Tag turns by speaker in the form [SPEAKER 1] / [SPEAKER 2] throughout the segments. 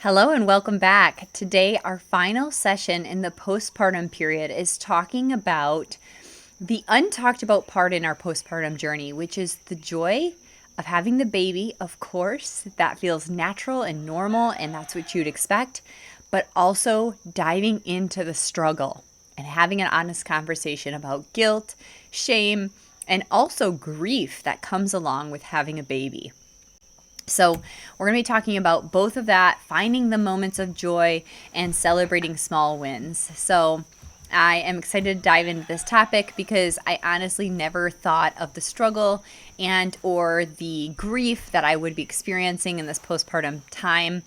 [SPEAKER 1] Hello and welcome back. Today, our final session in the postpartum period is talking about the untalked about part in our postpartum journey, which is the joy of having the baby. Of course, that feels natural and normal, and that's what you'd expect, but also diving into the struggle and having an honest conversation about guilt, shame, and also grief that comes along with having a baby. So, we're going to be talking about both of that, finding the moments of joy and celebrating small wins. So, I am excited to dive into this topic because I honestly never thought of the struggle and or the grief that I would be experiencing in this postpartum time.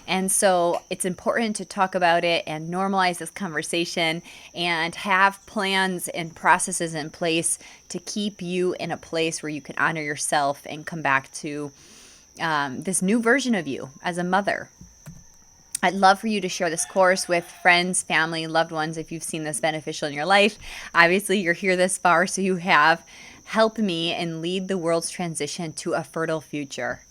[SPEAKER 1] And so it's important to talk about it and normalize this conversation and have plans and processes in place to keep you in a place where you can honor yourself and come back to this new version of you as a mother. I'd love for you to share this course with friends, family, loved ones if you've seen this beneficial in your life. Obviously, you're here this far, so you have helped me and lead the world's transition to a fertile future.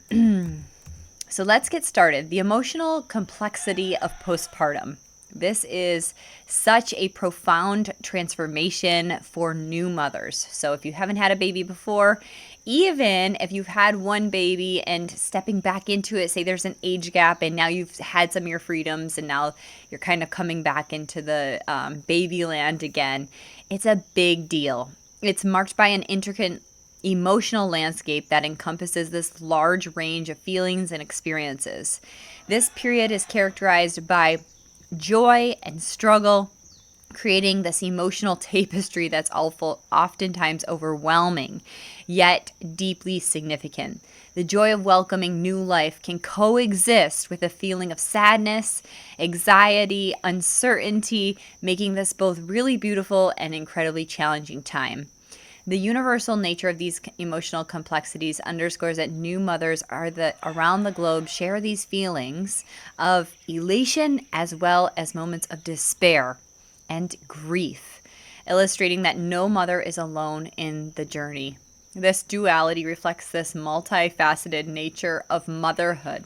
[SPEAKER 1] So let's get started. The emotional complexity of postpartum. This is such a profound transformation for new mothers. So if you haven't had a baby before, even if you've had one baby and stepping back into it, say there's an age gap and now you've had some of your freedoms and now you're kind of coming back into the baby land again, it's a big deal. It's marked by an intricate emotional landscape that encompasses this large range of feelings and experiences. This period is characterized by joy and struggle, creating this emotional tapestry that's oftentimes overwhelming, yet deeply significant. The joy of welcoming new life can coexist with a feeling of sadness, anxiety, uncertainty, making this both really beautiful and incredibly challenging time. The universal nature of these emotional complexities underscores that new mothers around the globe share these feelings of elation as well as moments of despair and grief, illustrating that no mother is alone in the journey. This duality reflects this multifaceted nature of motherhood,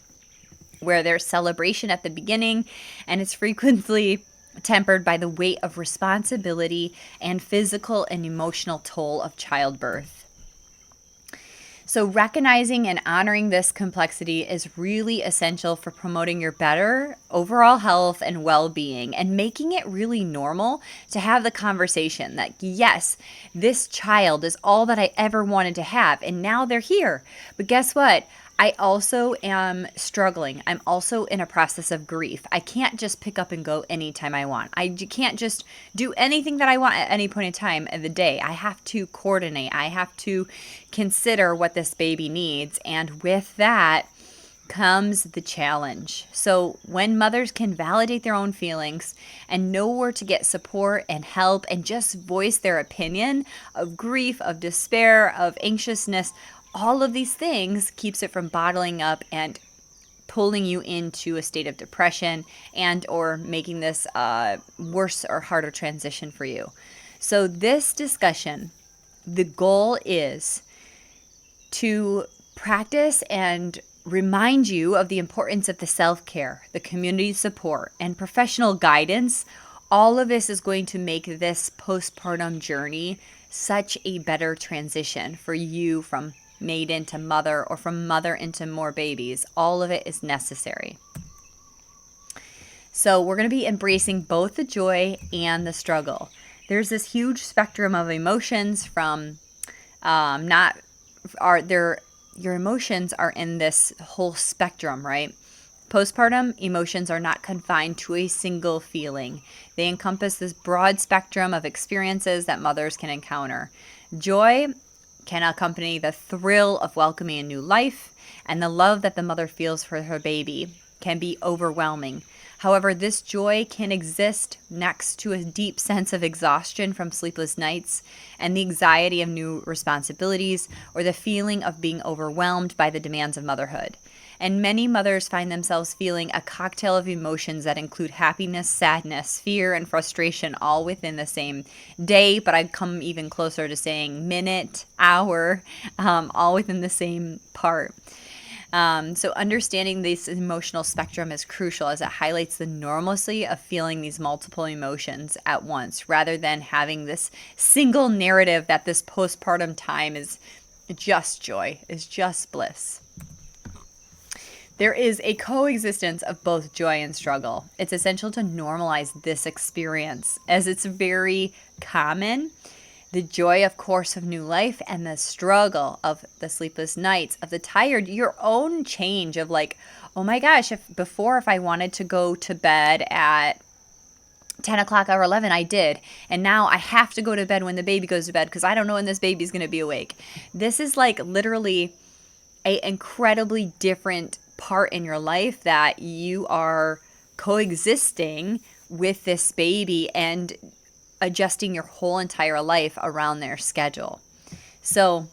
[SPEAKER 1] where there's celebration at the beginning and it's frequently tempered by the weight of responsibility and physical and emotional toll of childbirth. So recognizing and honoring this complexity is really essential for promoting your better overall health and well-being and making it really normal to have the conversation that, yes, this child is all that I ever wanted to have, and now they're here. But guess what? I also am struggling. I'm also in a process of grief. I can't just pick up and go anytime I want. I can't just do anything that I want at any point in time of the day. I have to coordinate. I have to consider what this baby needs. And with that comes the challenge. So when mothers can validate their own feelings and know where to get support and help and just voice their opinion of grief, of despair, of anxiousness, all of these things keeps it from bottling up and pulling you into a state of depression and or making this worse or harder transition for you. So this discussion, the goal is to practice and remind you of the importance of the self-care, the community support, and professional guidance. All of this is going to make this postpartum journey such a better transition for you from maiden to mother or from mother into more babies. All of it is necessary. So we're going to be embracing both the joy and the struggle. There's this huge spectrum of emotions from your emotions are in this whole spectrum, right? Postpartum emotions are not confined to a single feeling. They encompass this broad spectrum of experiences that mothers can encounter. Joy can accompany the thrill of welcoming a new life, and the love that the mother feels for her baby can be overwhelming. However, this joy can exist next to a deep sense of exhaustion from sleepless nights and the anxiety of new responsibilities or the feeling of being overwhelmed by the demands of motherhood. And many mothers find themselves feeling a cocktail of emotions that include happiness, sadness, fear, and frustration all within the same day, but I'd come even closer to saying minute, hour, all within the same part. So understanding this emotional spectrum is crucial as it highlights the normalcy of feeling these multiple emotions at once, rather than having this single narrative that this postpartum time is just joy, is just bliss. There is a coexistence of both joy and struggle. It's essential to normalize this experience as it's very common. The joy, of course, of new life and the struggle of the sleepless nights, of the tired, your own change of like, oh my gosh, if I wanted to go to bed at 10 o'clock or 11, I did. And now I have to go to bed when the baby goes to bed because I don't know when this baby's going to be awake. This is like literally a incredibly different part in your life that you are coexisting with this baby and adjusting your whole entire life around their schedule. So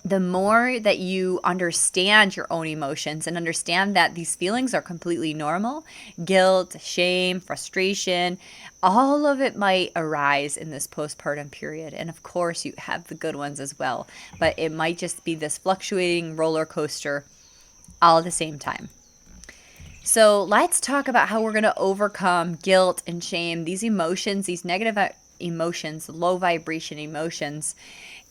[SPEAKER 1] the more that you understand your own emotions and understand that these feelings are completely normal, guilt, shame, frustration, all of it might arise in this postpartum period. And of course, you have the good ones as well, but it might just be this fluctuating roller coaster all at the same time. So let's talk about how we're going to overcome guilt and shame. These emotions, these negative emotions, low vibration emotions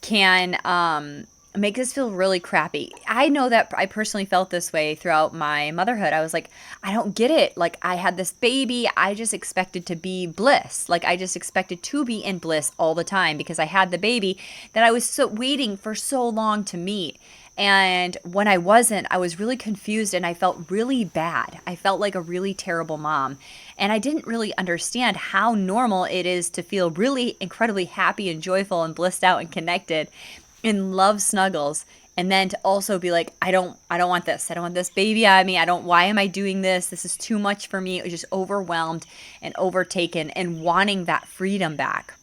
[SPEAKER 1] can make us feel really crappy. I know that I personally felt this way throughout my motherhood. I was like, I don't get it. Like, I had this baby. I just expected to be bliss. Like, I just expected to be in bliss all the time because I had the baby that I was waiting for so long to meet. And when I wasn't, I was really confused and I felt really bad. I felt like a really terrible mom. And I didn't really understand how normal it is to feel really incredibly happy and joyful and blissed out and connected and love snuggles. And then to also be like, I don't want this. I don't want this baby on me. Why am I doing this? This is too much for me. It was just overwhelmed and overtaken and wanting that freedom back.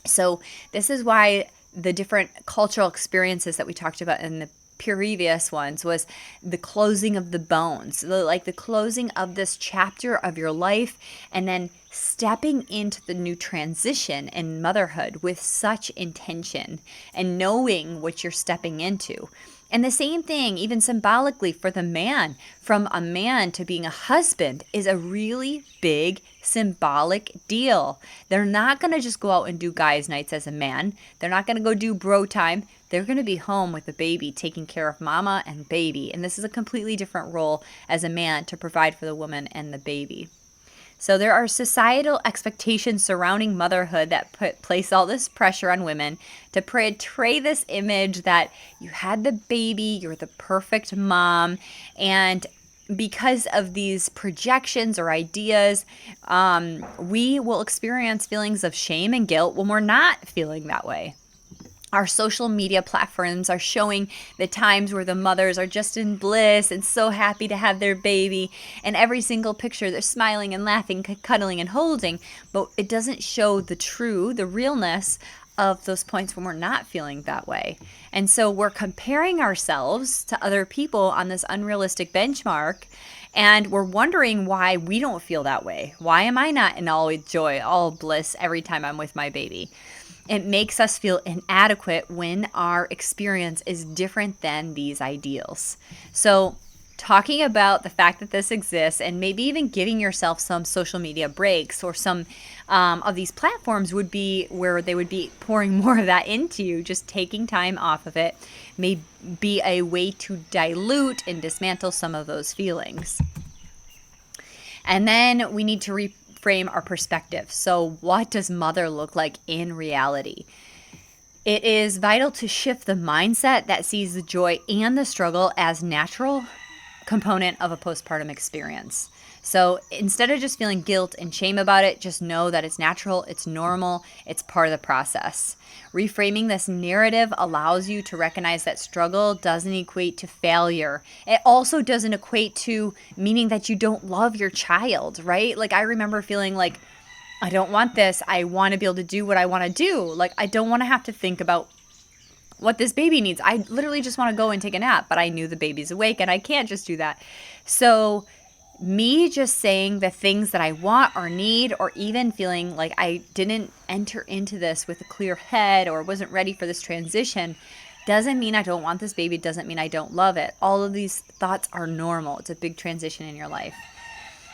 [SPEAKER 1] So this is why the different cultural experiences that we talked about in the previous ones was the closing of the bones, like the closing of this chapter of your life, and then stepping into the new transition in motherhood with such intention and knowing what you're stepping into. And the same thing, even symbolically for the man, from a man to being a husband is a really big symbolic deal. They're not going to just go out and do guys' nights as a man. They're not going to go do bro time. They're going to be home with the baby, taking care of mama and baby. And this is a completely different role as a man to provide for the woman and the baby. So there are societal expectations surrounding motherhood that place all this pressure on women to portray this image that you had the baby, you're the perfect mom, and because of these projections or ideas, we will experience feelings of shame and guilt when we're not feeling that way. Our social media platforms are showing the times where the mothers are just in bliss and so happy to have their baby. And every single picture, they're smiling and laughing, cuddling and holding. But it doesn't show the realness of those points when we're not feeling that way. And so we're comparing ourselves to other people on this unrealistic benchmark. And we're wondering why we don't feel that way. Why am I not in all joy, all bliss every time I'm with my baby? It makes us feel inadequate when our experience is different than these ideals. So talking about the fact that this exists and maybe even giving yourself some social media breaks or some of these platforms would be where they would be pouring more of that into you. Just taking time off of it may be a way to dilute and dismantle some of those feelings. And then we need to reframe our perspective. So what does mother look like in reality? It is vital to shift the mindset that sees the joy and the struggle as natural component of a postpartum experience. So instead of just feeling guilt and shame about it, just know that it's natural, it's normal, it's part of the process. Reframing this narrative allows you to recognize that struggle doesn't equate to failure. It also doesn't equate to meaning that you don't love your child, right? Like, I remember feeling like, I don't want this. I want to be able to do what I want to do. Like, I don't want to have to think about what this baby needs. I literally just want to go and take a nap, but I knew the baby's awake and I can't just do that. So me just saying the things that I want or need, or even feeling like I didn't enter into this with a clear head or wasn't ready for this transition, Doesn't mean I don't want this baby. Doesn't mean I don't love it. All of these thoughts are normal. It's a big transition in your life.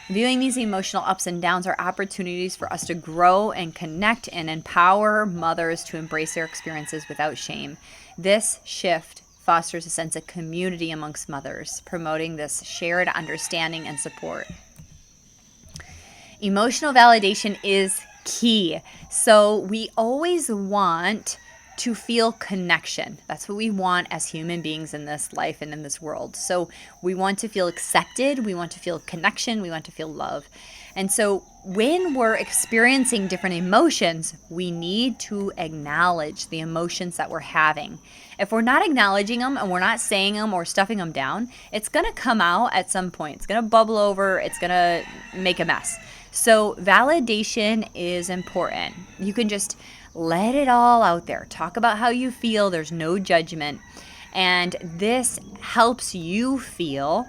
[SPEAKER 1] Viewing these emotional ups and downs are opportunities for us to grow and connect and empower mothers to embrace their experiences without shame. This shift fosters a sense of community amongst mothers, promoting this shared understanding and support. Emotional validation is key. So we always want to feel connection. That's what we want as human beings in this life and in this world. So we want to feel accepted, we want to feel connection, we want to feel love. And so when we're experiencing different emotions, we need to acknowledge the emotions that we're having. If we're not acknowledging them and we're not saying them or stuffing them down, it's going to come out at some point. It's going to bubble over, it's going to make a mess. So validation is important. You can just let it all out there. Talk about how you feel. There's no judgment. And this helps you feel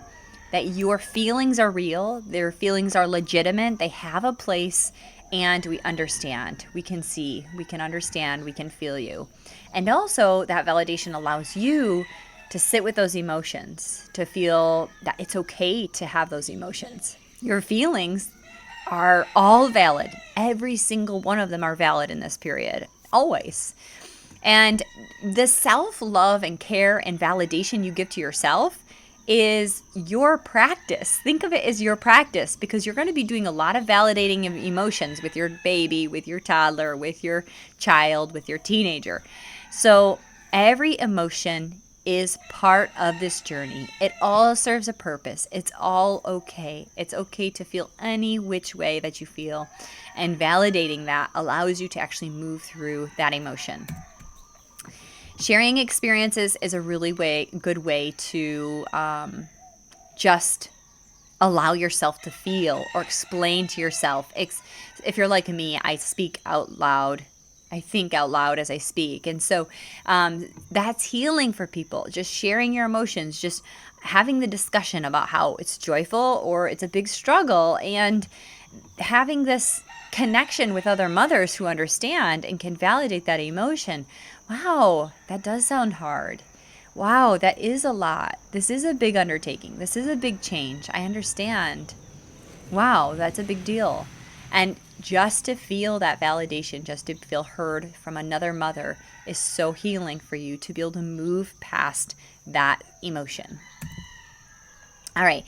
[SPEAKER 1] that your feelings are real. Their feelings are legitimate. They have a place, and we understand. We can see, we can understand, we can feel you. And also that validation allows you to sit with those emotions, to feel that it's okay to have those emotions. Your feelings are all valid. Every single one of them are valid in this period, always. And the self-love and care and validation you give to yourself is your practice. Think of it as your practice, because you're going to be doing a lot of validating of emotions with your baby, with your toddler, with your child, with your teenager. So every emotion is part of this journey. It all serves a purpose. It's all okay. It's okay to feel any which way that you feel. And validating that allows you to actually move through that emotion. Sharing experiences is a really good way to just allow yourself to feel or explain to yourself. If you're like me, I speak out loud. I think out loud as I speak. And so that's healing for people. Just sharing your emotions, just having the discussion about how it's joyful or it's a big struggle, and having this connection with other mothers who understand and can validate that emotion. Wow, that does sound hard. Wow, that is a lot. This is a big undertaking. This is a big change. I understand. Wow, that's a big deal. And just to feel that validation, just to feel heard from another mother is so healing for you to be able to move past that emotion. All right.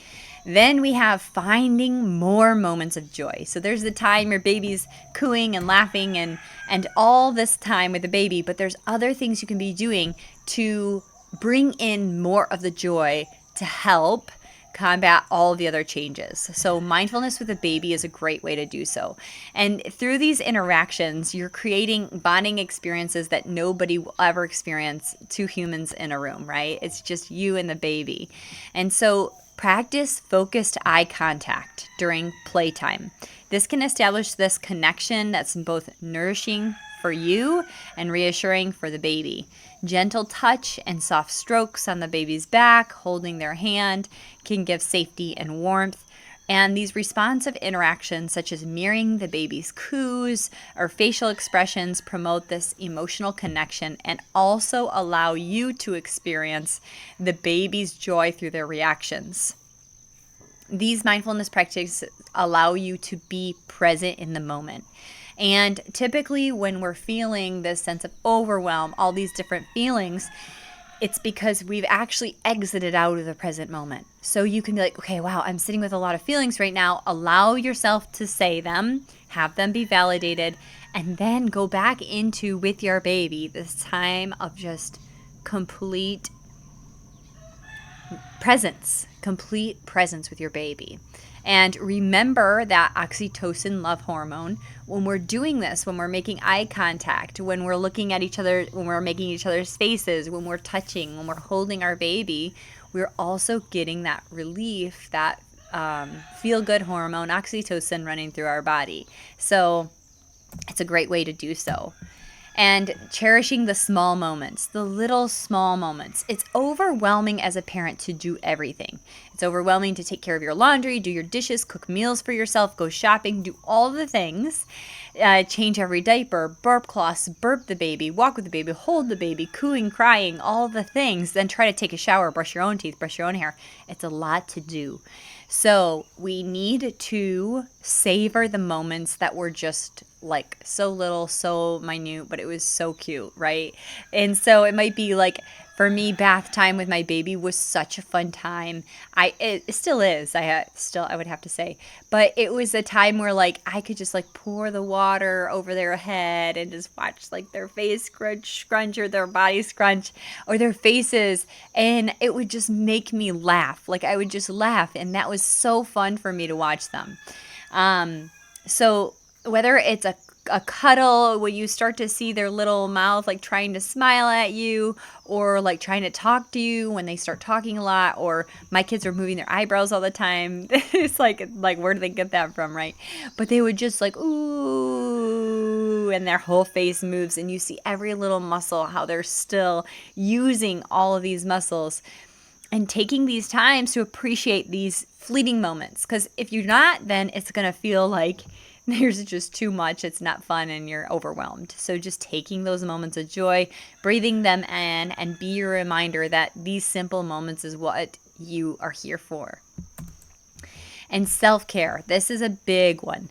[SPEAKER 1] Then we have finding more moments of joy. So there's the time your baby's cooing and laughing and all this time with the baby, but there's other things you can be doing to bring in more of the joy to help combat all the other changes. So mindfulness with a baby is a great way to do so. And through these interactions, you're creating bonding experiences that nobody will ever experience, two humans in a room, right? It's just you and the baby. And so practice focused eye contact during playtime. This can establish this connection that's both nourishing for you and reassuring for the baby. Gentle touch and soft strokes on the baby's back, holding their hand, can give safety and warmth. And these responsive interactions, such as mirroring the baby's coos or facial expressions, promote this emotional connection and also allow you to experience the baby's joy through their reactions. These mindfulness practices allow you to be present in the moment. And typically when we're feeling this sense of overwhelm, all these different feelings, it's because we've actually exited out of the present moment. So you can be like, okay, wow, I'm sitting with a lot of feelings right now. Allow yourself to say them, have them be validated, and then go back into, with your baby, this time of just complete presence with your baby. And remember that oxytocin love hormone. When we're doing this, when we're making eye contact, when we're looking at each other, when we're making each other's faces, when we're touching, when we're holding our baby, we're also getting that relief, that feel-good hormone, oxytocin, running through our body. So it's a great way to do so. And cherishing the small moments, the little small moments. It's overwhelming as a parent to do everything. It's overwhelming to take care of your laundry, do your dishes, cook meals for yourself, go shopping, do all the things. change every diaper, burp cloths, burp the baby, walk with the baby, hold the baby, cooing, crying, all the things, then try to take a shower, brush your own teeth, brush your own hair. It's a lot to do. So we need to savor the moments that were just like so little, so minute, but it was so cute, right? And so it might be like, for me, bath time with my baby was such a fun time. It still is. I would have to say, but it was a time where like I could just like pour the water over their head and just watch like their face scrunch or their body scrunch or their faces, and it would just make me laugh. Like I would just laugh, and that was so fun for me to watch them. So whether it's a cuddle where you start to see their little mouth like trying to smile at you, or like trying to talk to you when they start talking a lot, or my kids are moving their eyebrows all the time. It's like where do they get that from, right? But they would just like ooh, and their whole face moves, and you see every little muscle, how they're still using all of these muscles, and taking these times to appreciate these fleeting moments. Because if you're not, then it's going to feel like there's just too much. It's not fun and you're overwhelmed. So just taking those moments of joy, breathing them in, and be your reminder that these simple moments is what you are here for. And self-care. This is a big one.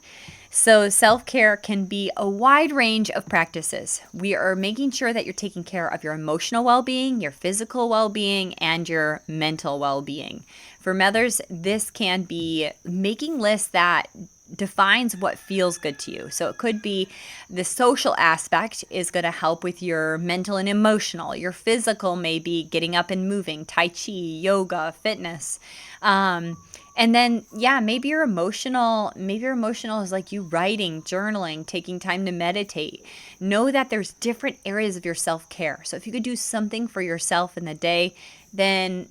[SPEAKER 1] So self-care can be a wide range of practices. We are making sure that you're taking care of your emotional well-being, your physical well-being, and your mental well-being. For mothers, this can be making lists that defines what feels good to you. So it could be the social aspect is going to help with your mental and emotional. Your physical may be getting up and moving, tai chi, yoga, fitness. And then, yeah, maybe your emotional is like you writing, journaling, taking time to meditate. Know that there's different areas of your self-care. So if you could do something for yourself in the day, then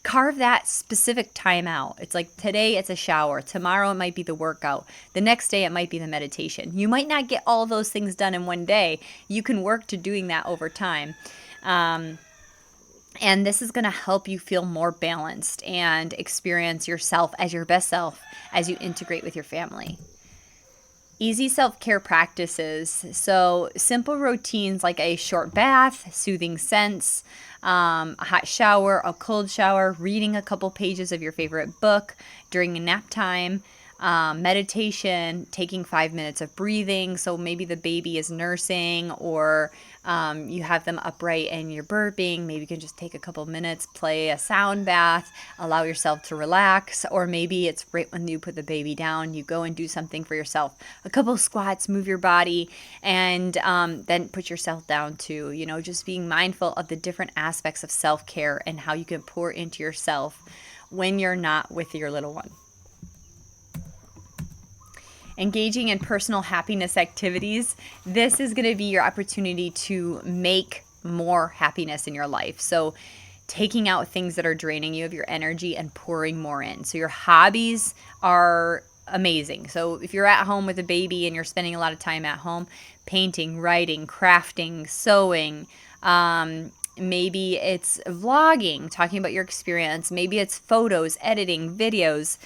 [SPEAKER 1] carve that specific time out. It's like today it's a shower. Tomorrow it might be the workout. The next day it might be the meditation. You might not get all those things done in one day. You can work to doing that over time. And this is going to help you feel more balanced and experience yourself as your best self as you integrate with your family. Easy self-care practices. So simple routines like a short bath, soothing scents, a hot shower, a cold shower, reading a couple pages of your favorite book during a nap time, meditation, taking 5 minutes of breathing. So maybe the baby is nursing, or you have them upright and you're burping. Maybe you can just take a couple minutes, play a sound bath, allow yourself to relax. Or maybe it's right when you put the baby down, you go and do something for yourself. A couple squats, move your body, and then put yourself down too. You know, just being mindful of the different aspects of self-care and how you can pour into yourself when you're not with your little one. Engaging in personal happiness activities. This is going to be your opportunity to make more happiness in your life. So taking out things that are draining you of your energy and pouring more in. So your hobbies are amazing. So if you're at home with a baby and you're spending a lot of time at home, painting, writing, crafting, sewing, maybe it's vlogging, talking about your experience. Maybe it's photos, editing, videos,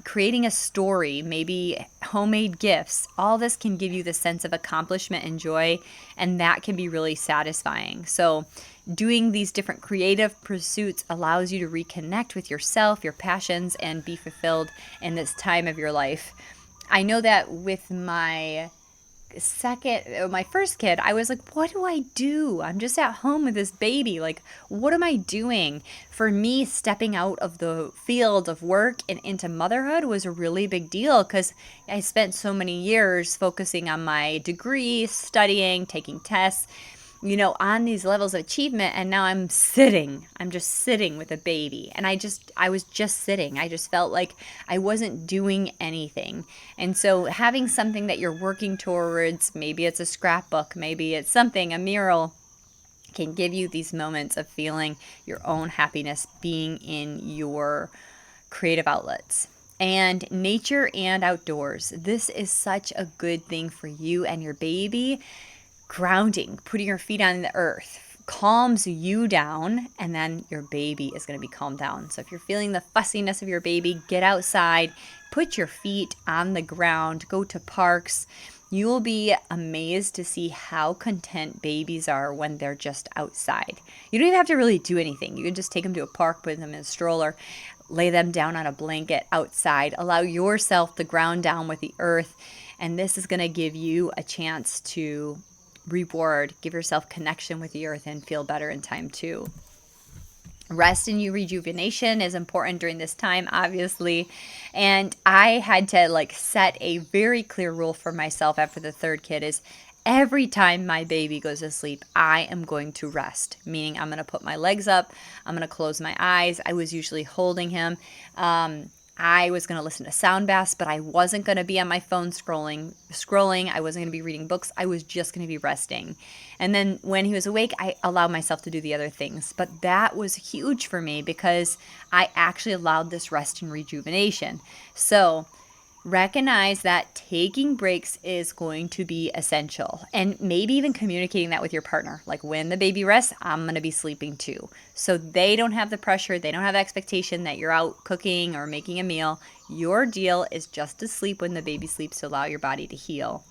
[SPEAKER 1] creating a story, maybe homemade gifts. All this can give you the sense of accomplishment and joy, and that can be really satisfying. So doing these different creative pursuits allows you to reconnect with yourself, your passions, and be fulfilled in this time of your life. I know that with my first kid, I was like, what do I do? I'm just at home with this baby. Like, what am I doing? For me, stepping out of the field of work and into motherhood was a really big deal, because I spent so many years focusing on my degree, studying, taking tests, you know, on these levels of achievement. And now I'm just sitting with a baby. And I was just sitting. I just felt like I wasn't doing anything. And so having something that you're working towards, maybe it's a scrapbook, maybe it's something, a mural, can give you these moments of feeling your own happiness being in your creative outlets. And nature and outdoors. This is such a good thing for you and your baby. Grounding, putting your feet on the earth, calms you down, and then your baby is going to be calmed down. So if you're feeling the fussiness of your baby, get outside, put your feet on the ground, go to parks. You will be amazed to see how content babies are when they're just outside. You don't even have to really do anything. You can just take them to a park, put them in a stroller, lay them down on a blanket outside, allow yourself to ground down with the earth. And this is going to give you a chance to reward, give yourself connection with the earth, and feel better in time too. Rest and rejuvenation is important during this time, obviously. And I had to set a very clear rule for myself after the third kid is every time my baby goes to sleep, I am going to rest, meaning I'm going to put my legs up. I'm going to close my eyes. I was usually holding him. I was going to listen to sound baths, but I wasn't going to be on my phone scrolling. I wasn't going to be reading books. I was just going to be resting. And then when he was awake, I allowed myself to do the other things. But that was huge for me because I actually allowed this rest and rejuvenation. So recognize that taking breaks is going to be essential, and maybe even communicating that with your partner. Like, when the baby rests, I'm going to be sleeping too. So they don't have the pressure. They don't have the expectation that you're out cooking or making a meal. Your deal is just to sleep when the baby sleeps to allow your body to heal.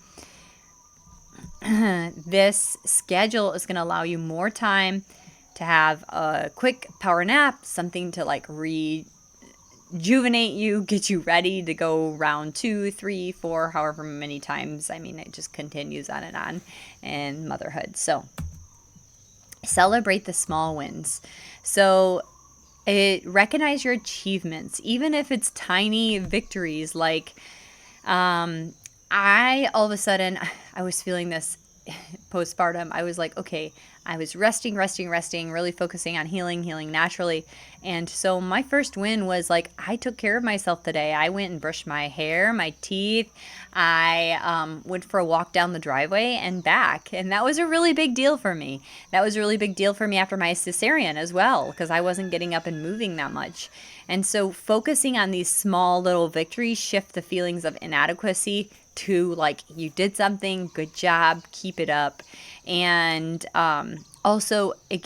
[SPEAKER 1] This schedule is going to allow you more time to have a quick power nap, something to rejuvenate you, get you ready to go round 2, 3, 4, however many times. I mean, it just continues on in motherhood. So celebrate the small wins. So recognize your achievements, even if it's tiny victories. Like all of a sudden, I was feeling this postpartum. I was like, okay, I was resting, really focusing on healing naturally. And so my first win was I took care of myself today. I went and brushed my hair, my teeth. I went for a walk down the driveway and back. And that was a really big deal for me. That was a really big deal for me after my cesarean as well, because I wasn't getting up and moving that much. And so focusing on these small little victories shift the feelings of inadequacy to you did something, good job, keep it up. And also it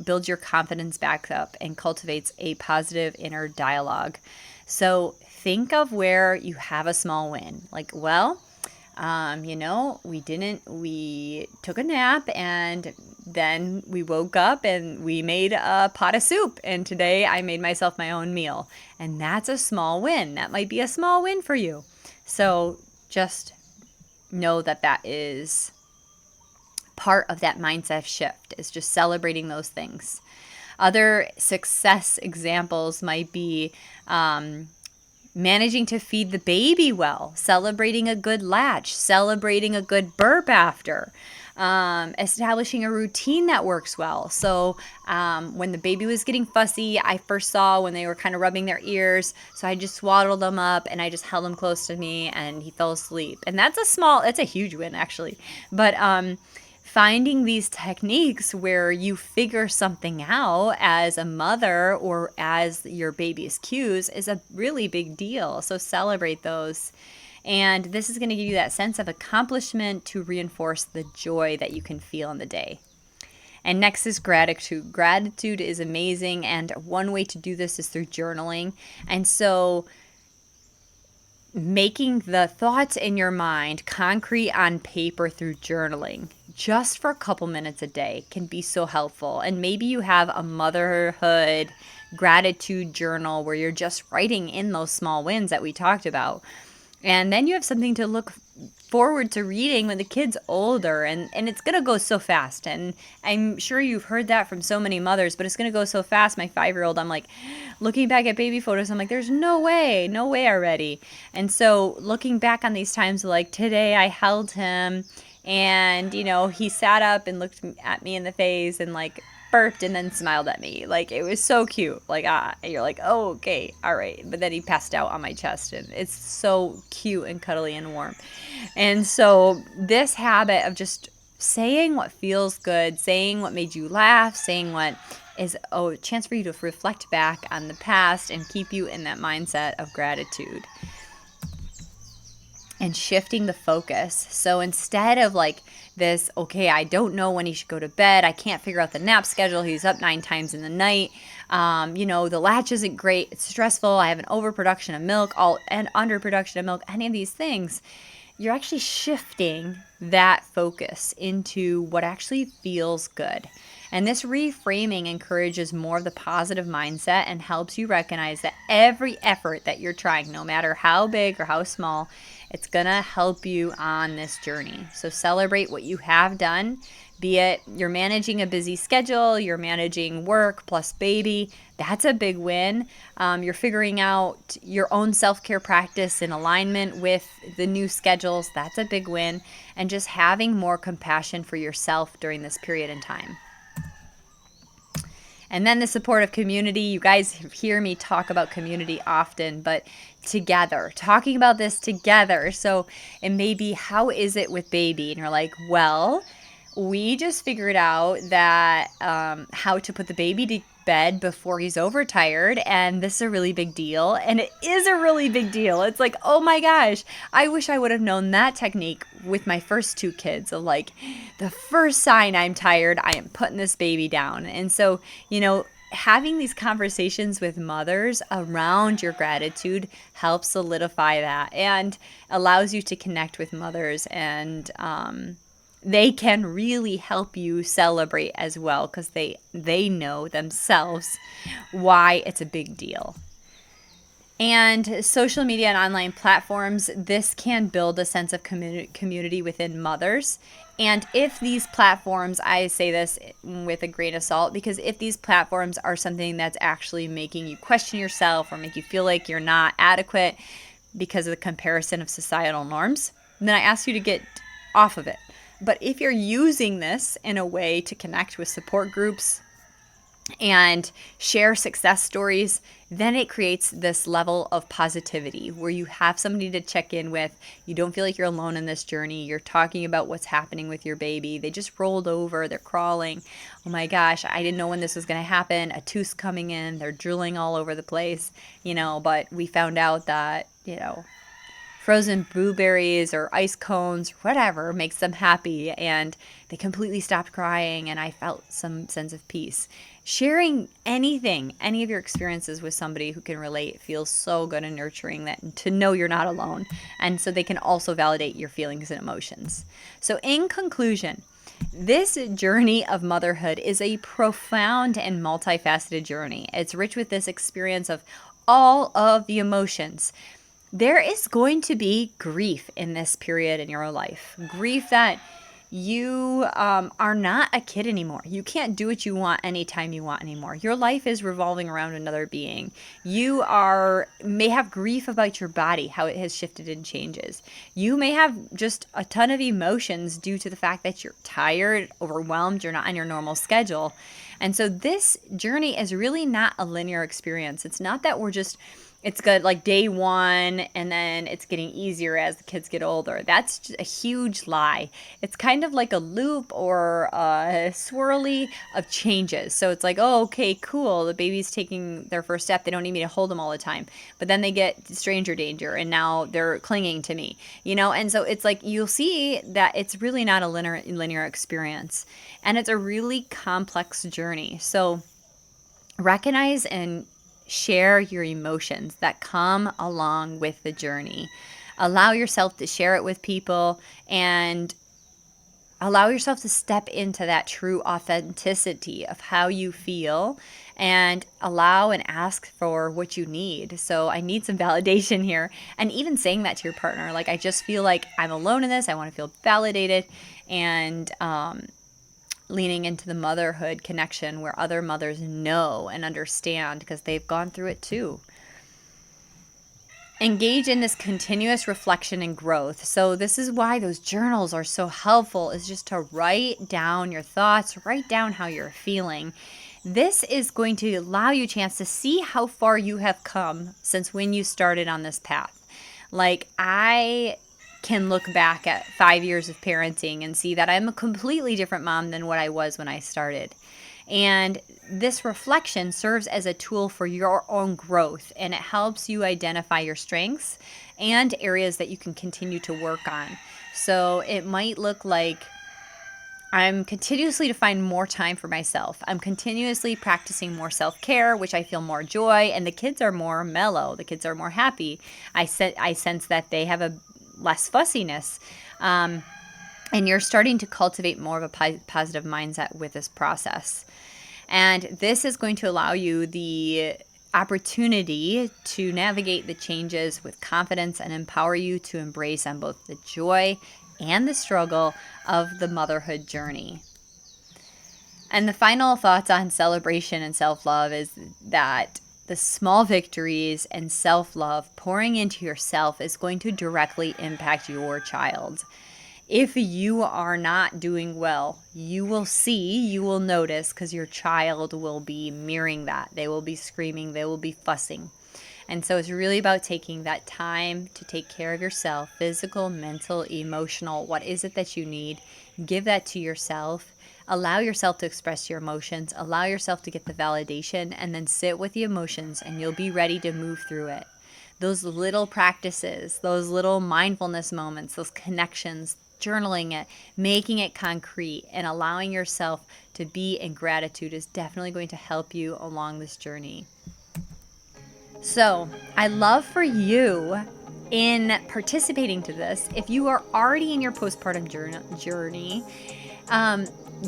[SPEAKER 1] builds your confidence back up and cultivates a positive inner dialogue. So think of where you have a small win. We took a nap and then we woke up and we made a pot of soup. And today I made myself my own meal. And that's a small win. That might be a small win for you. So just know that is part of that mindset shift, is just celebrating those things. Other success examples might be managing to feed the baby well, celebrating a good latch, celebrating a good burp after, establishing a routine that works well. So when the baby was getting fussy, I first saw when they were kind of rubbing their ears. So I just swaddled them up and I just held him close to me and he fell asleep. And that's a huge win actually. But finding these techniques where you figure something out as a mother or as your baby's cues is a really big deal. So celebrate those. And this is going to give you that sense of accomplishment to reinforce the joy that you can feel in the day. And next is gratitude. Gratitude is amazing. And one way to do this is through journaling. And so making the thoughts in your mind concrete on paper through journaling just for a couple minutes a day can be so helpful. And maybe you have a motherhood gratitude journal where you're just writing in those small wins that we talked about. And then you have something to look forward to reading when the kid's older. And it's going to go so fast. And I'm sure you've heard that from so many mothers, but it's going to go so fast. My 5-year-old, I'm looking back at baby photos, I'm there's no way already. And so looking back on these times, today I held him and, he sat up and looked at me in the face and burped and then smiled at me. It was so cute. You're oh, okay, all right. But then he passed out on my chest and it's so cute and cuddly and warm. And so this habit of just saying what feels good, saying what made you laugh, saying what is a chance for you to reflect back on the past and keep you in that mindset of gratitude. And shifting the focus. So instead of this, okay, I don't know when he should go to bed. I can't figure out the nap schedule. He's up 9 times in the night. The latch isn't great. It's stressful. I have an overproduction of milk and underproduction of milk, any of these things. you're actually shifting that focus into what actually feels good. And this reframing encourages more of the positive mindset and helps you recognize that every effort that you're trying, no matter how big or how small, it's going to help you on this journey. So celebrate what you have done, be it you're managing a busy schedule, you're managing work plus baby. That's a big win. You're figuring out your own self-care practice in alignment with the new schedules. That's a big win. And just having more compassion for yourself during this period in time. And then the supportive community. You guys hear me talk about community often, but together, talking about this together. So it may be, how is it with baby? And you're like, well, we just figured out that how to put the baby to bed before he's overtired, and this is a really big deal. And it is a really big deal. It's like, oh my gosh, I wish I would have known that technique with my first two kids of like, the first sign I'm tired, I am putting this baby down. And so, having these conversations with mothers around your gratitude helps solidify that and allows you to connect with mothers, and they can really help you celebrate as well, because they know themselves why it's a big deal. And social media and online platforms, this can build a sense of community within mothers. And if these platforms, I say this with a grain of salt, because if these platforms are something that's actually making you question yourself or make you feel like you're not adequate because of the comparison of societal norms, then I ask you to get off of it. But if you're using this in a way to connect with support groups and share success stories, then it creates this level of positivity where you have somebody to check in with. You don't feel like you're alone in this journey. You're talking about what's happening with your baby. They just rolled over. They're crawling. Oh my gosh, I didn't know when this was going to happen. A tooth's coming in. They're drooling all over the place, but we found out that, frozen blueberries or ice cones, whatever, makes them happy. And they completely stopped crying, and I felt some sense of peace. Sharing anything, any of your experiences with somebody who can relate feels so good and nurturing, that to know you're not alone. And so they can also validate your feelings and emotions. So in conclusion, this journey of motherhood is a profound and multifaceted journey. It's rich with this experience of all of the emotions. There is going to be grief in this period in your life. Grief that you are not a kid anymore. You can't do what you want anytime you want anymore. Your life is revolving around another being. You may have grief about your body, how it has shifted and changes. You may have just a ton of emotions due to the fact that you're tired, overwhelmed, you're not on your normal schedule. And so this journey is really not a linear experience. It's not that it's good like day one and then it's getting easier as the kids get older. That's just a huge lie. It's kind of like a loop or a swirly of changes. So it's like, oh, okay, cool. The baby's taking their first step. They don't need me to hold them all the time. But then they get stranger danger and now they're clinging to me, And so it's like you'll see that it's really not a linear experience. And it's a really complex journey. So recognize and share your emotions that come along with the journey. Allow yourself to share it with people and allow yourself to step into that true authenticity of how you feel, and allow and ask for what you need. So I need some validation here. And even saying that to your partner, like, I just feel like I'm alone in this. I want to feel validated. And leaning into the motherhood connection where other mothers know and understand because they've gone through it too. Engage in this continuous reflection and growth. So this is why those journals are so helpful, is just to write down your thoughts, write down how you're feeling. This is going to allow you a chance to see how far you have come since when you started on this path. Like, I can look back at 5 years of parenting and see that I'm a completely different mom than what I was when I started. And this reflection serves as a tool for your own growth, and it helps you identify your strengths and areas that you can continue to work on. So it might look like I'm continuously to find more time for myself. I'm continuously practicing more self-care, which I feel more joy, and the kids are more mellow. The kids are more happy. I sense that they have a less fussiness. And you're starting to cultivate more of a positive mindset with this process. And this is going to allow you the opportunity to navigate the changes with confidence and empower you to embrace on both the joy and the struggle of the motherhood journey. And the final thoughts on celebration and self-love is that the small victories and self-love pouring into yourself is going to directly impact your child. If you are not doing well, you will notice, because your child will be mirroring that. They will be screaming, they will be fussing. And so it's really about taking that time to take care of yourself, physical, mental, emotional. What is it that you need? Give that to yourself. Allow yourself to express your emotions. Allow yourself to get the validation, and then sit with the emotions, and you'll be ready to move through it. Those little practices, those little mindfulness moments, those connections, journaling it, making it concrete, and allowing yourself to be in gratitude is definitely going to help you along this journey. So I love for you, in participating to this, if you are already in your postpartum journey,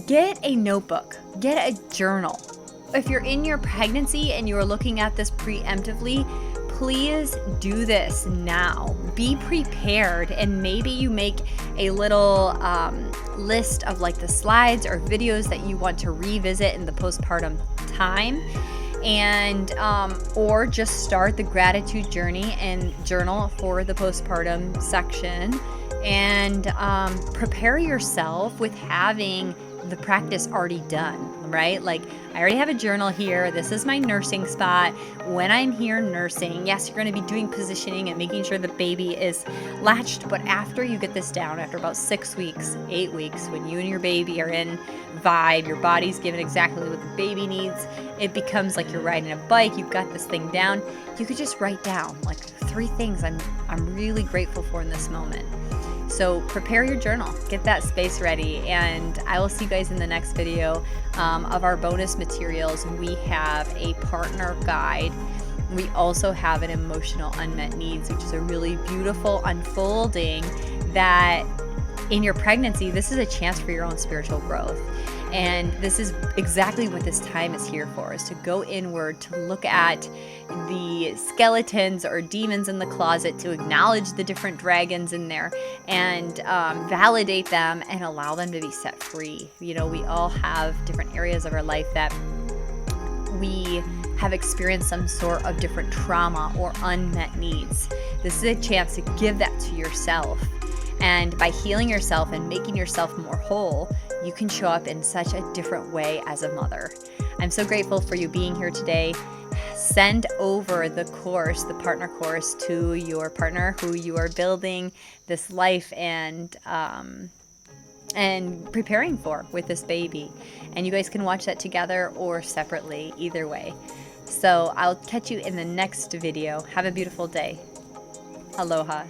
[SPEAKER 1] get a notebook, get a journal. If you're in your pregnancy and you're looking at this preemptively, please do this now. Be prepared, and maybe you make a little list of like the slides or videos that you want to revisit in the postpartum time, and or just start the gratitude journey and journal for the postpartum section, and prepare yourself with having the practice already done, right? Like, I already have a journal here. This is my nursing spot. When I'm here nursing, yes, you're going to be doing positioning and making sure the baby is latched. But after you get this down, after about 6 weeks, 8 weeks, when you and your baby are in vibe, your body's given exactly what the baby needs, it becomes like you're riding a bike. You've got this thing down. You could just write down like 3 things I'm really grateful for in this moment. So prepare your journal, get that space ready, and I will see you guys in the next video of our bonus materials. We have a partner guide. We also have an emotional unmet needs, which is a really beautiful unfolding that in your pregnancy, this is a chance for your own spiritual growth. And this is exactly what this time is here for, is to go inward, to look at the skeletons or demons in the closet, to acknowledge the different dragons in there, and validate them and allow them to be set free. You know, we all have different areas of our life that we have experienced some sort of different trauma or unmet needs. This is a chance to give that to yourself. And by healing yourself and making yourself more whole, you can show up in such a different way as a mother. I'm so grateful for you being here today. Send over the course, the partner course, to your partner who you are building this life and preparing for with this baby. And you guys can watch that together or separately, either way. So I'll catch you in the next video. Have a beautiful day. Aloha.